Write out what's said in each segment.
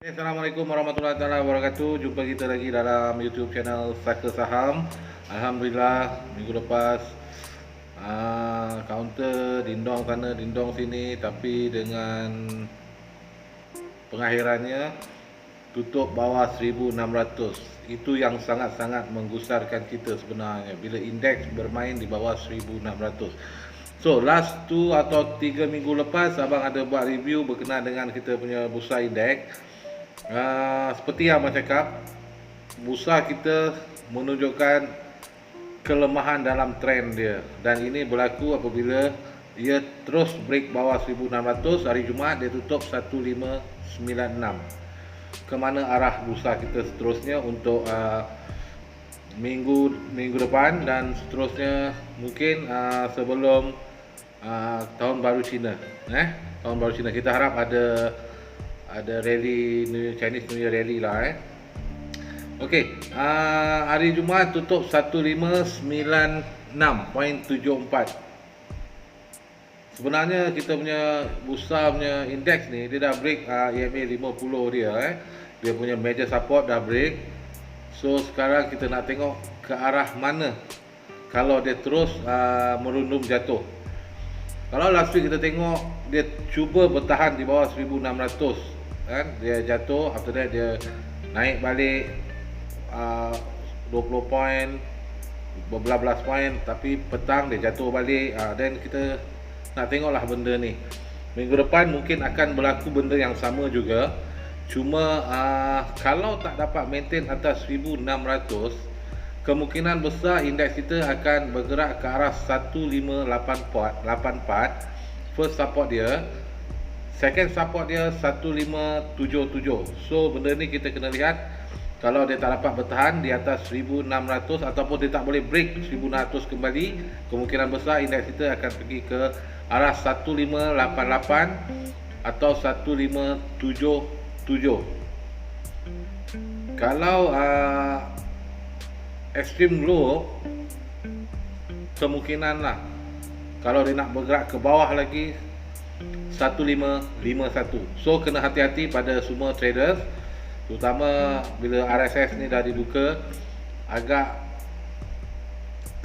Assalamualaikum warahmatullahi wabarakatuh. Jumpa kita lagi dalam YouTube channel Saka Saham. Alhamdulillah minggu lepas counter dindong sana dindong sini, tapi dengan pengakhirannya tutup bawah 1600. Itu yang sangat-sangat menggusarkan kita sebenarnya bila indeks bermain di bawah 1600. So last 2 atau 3 minggu lepas abang ada buat review berkenaan dengan kita punya bursa indeks. Seperti yang abang cakap, bursa kita menunjukkan kelemahan dalam trend dia, dan ini berlaku apabila dia terus break bawah 1600. Hari Jumaat dia tutup 1596. Ke mana arah bursa kita seterusnya untuk minggu depan dan seterusnya, mungkin sebelum tahun baru Cina. Tahun baru Cina kita harap ada rally Chinese New Year rally lah. Okey, hari Jumaat tutup 1596.74. Sebenarnya kita punya bursa punya indeks ni dia dah break EMA 50 dia. Dia punya major support dah break. So sekarang kita nak tengok ke arah mana kalau dia terus merundum jatuh. Kalau last week kita tengok dia cuba bertahan di bawah 1600 kan, dia jatuh, after that dia naik balik 20 poin, berbelas poin, tapi petang dia jatuh balik. Dan kita nak tengoklah benda ni. Minggu depan mungkin akan berlaku benda yang sama juga. Cuma kalau tak dapat maintain atas 1600, kemungkinan besar indeks kita akan bergerak ke arah 1584. First support dia, second support dia 1577. So benda ni kita kena lihat. Kalau dia tak dapat bertahan di atas 1600 ataupun dia tak boleh break 1600 kembali, kemungkinan besar indeks kita akan pergi ke arah 1588 atau 1577. Kalau extreme low, kemungkinan lah kalau dia nak bergerak ke bawah lagi 1551. So kena hati-hati pada semua traders, terutama bila RSS ni dah dibuka. Agak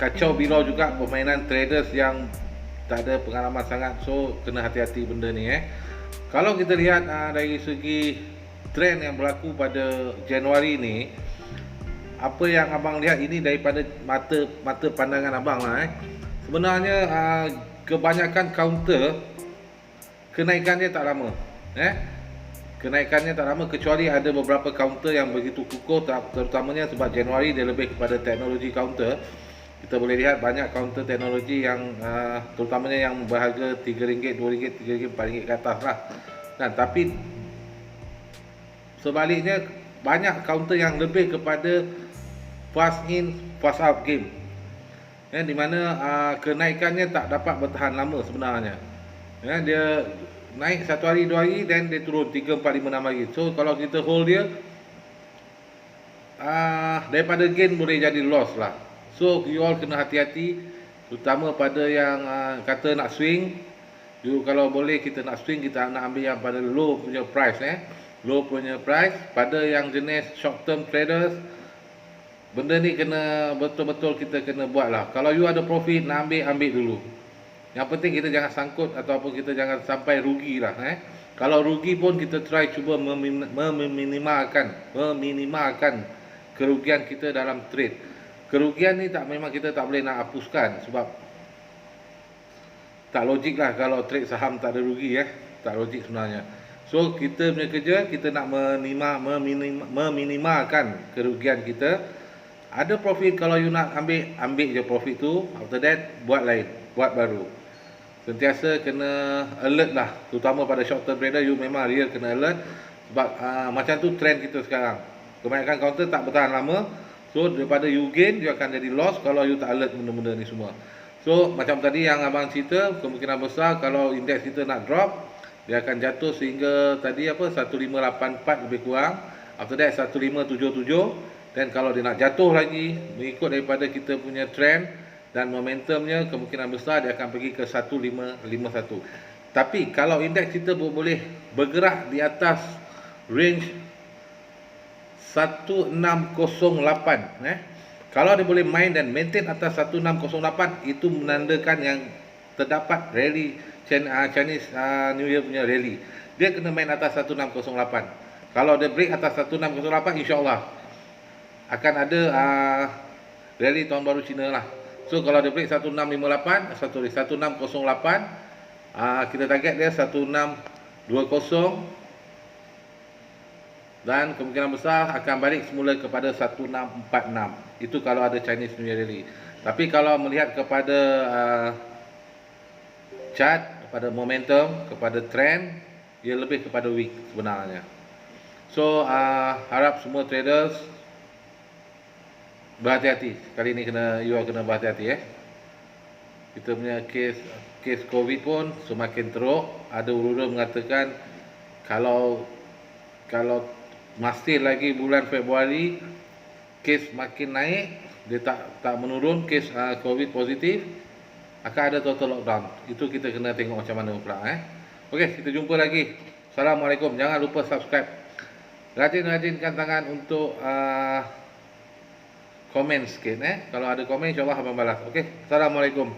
kacau bilau juga permainan traders yang tak ada pengalaman sangat. So kena hati-hati benda ni. Kalau kita lihat dari segi trend yang berlaku pada Januari ni, apa yang abang lihat ini daripada mata pandangan abang lah. Sebenarnya kebanyakan counter kenaikannya tak lama. Kenaikannya tak lama, kecuali ada beberapa counter yang begitu kukuh, terutamanya sebab Januari dia lebih kepada teknologi counter. Kita boleh lihat banyak counter teknologi yang terutamanya yang berharga RM3, RM2, RM3, RM4 ke atas lah. Tapi sebaliknya banyak counter yang lebih kepada fast in fast out game, di mana kenaikannya tak dapat bertahan lama sebenarnya. Dia naik 1 hari 2 hari, dan dia turun 3, 4, 5, 6 hari. So kalau kita hold dia, daripada gain boleh jadi loss lah. So you all kena hati-hati, terutama pada yang kata nak swing. Kalau boleh kita nak swing, kita nak ambil yang pada low punya price. Low punya price. Pada yang jenis short term traders, benda ni kena betul-betul kita kena buat lah. Kalau you ada profit nak ambil dulu. Yang penting kita jangan sangkut ataupun kita jangan sampai rugi lah. Kalau rugi pun kita try cuba meminimalkan kerugian kita dalam trade. Kerugian ni memang kita tak boleh nak hapuskan, sebab tak logik lah kalau trade saham tak ada rugi. Tak logik sebenarnya. So kita punya kerja, kita nak meminimalkan kerugian kita. Ada profit, kalau you nak ambil je profit tu. After that buat lain, buat baru. Sentiasa kena alert lah, terutama pada short term trader. You memang real kena alert, sebab macam tu trend kita sekarang. Kebanyakan counter tak bertahan lama. So daripada you gain, you akan jadi loss kalau you tak alert benda-benda ni semua. So macam tadi yang abang cerita, kemungkinan besar kalau indeks kita nak drop, dia akan jatuh sehingga tadi 1584 lebih kurang. After that 1577. Dan kalau dia nak jatuh lagi, mengikut daripada kita punya trend dan momentumnya, kemungkinan besar dia akan pergi ke 1551. Tapi kalau indeks kita boleh bergerak di atas range 1608 Kalau dia boleh main dan maintain atas 1608, itu menandakan yang terdapat rally Chinese New Year punya rally. Dia kena main atas 1608. Kalau dia break atas 1608, insya-Allah akan ada rally tahun baru Cina lah. So kalau dia break 1658, 1608, kita target dia 1620, dan kemungkinan besar akan balik semula kepada 1646. Itu kalau ada Chinese New Year rally. Tapi kalau melihat kepada chart, kepada momentum, kepada trend, ia lebih kepada week sebenarnya. So harap semua traders berhati-hati. Kali ni you kena berhati-hati. Kita punya kes COVID pun semakin teruk. Ada urus mengatakan kalau masih lagi bulan Februari kes makin naik, dia tak menurun kes COVID positif, akan ada total lockdown. Itu kita kena tengok macam mana pula. Okey, kita jumpa lagi. Assalamualaikum. Jangan lupa subscribe. Rajin-rajinkan tangan untuk komen sikit. Kalau ada komen, insyaAllah abang balas. Okey, Assalamualaikum.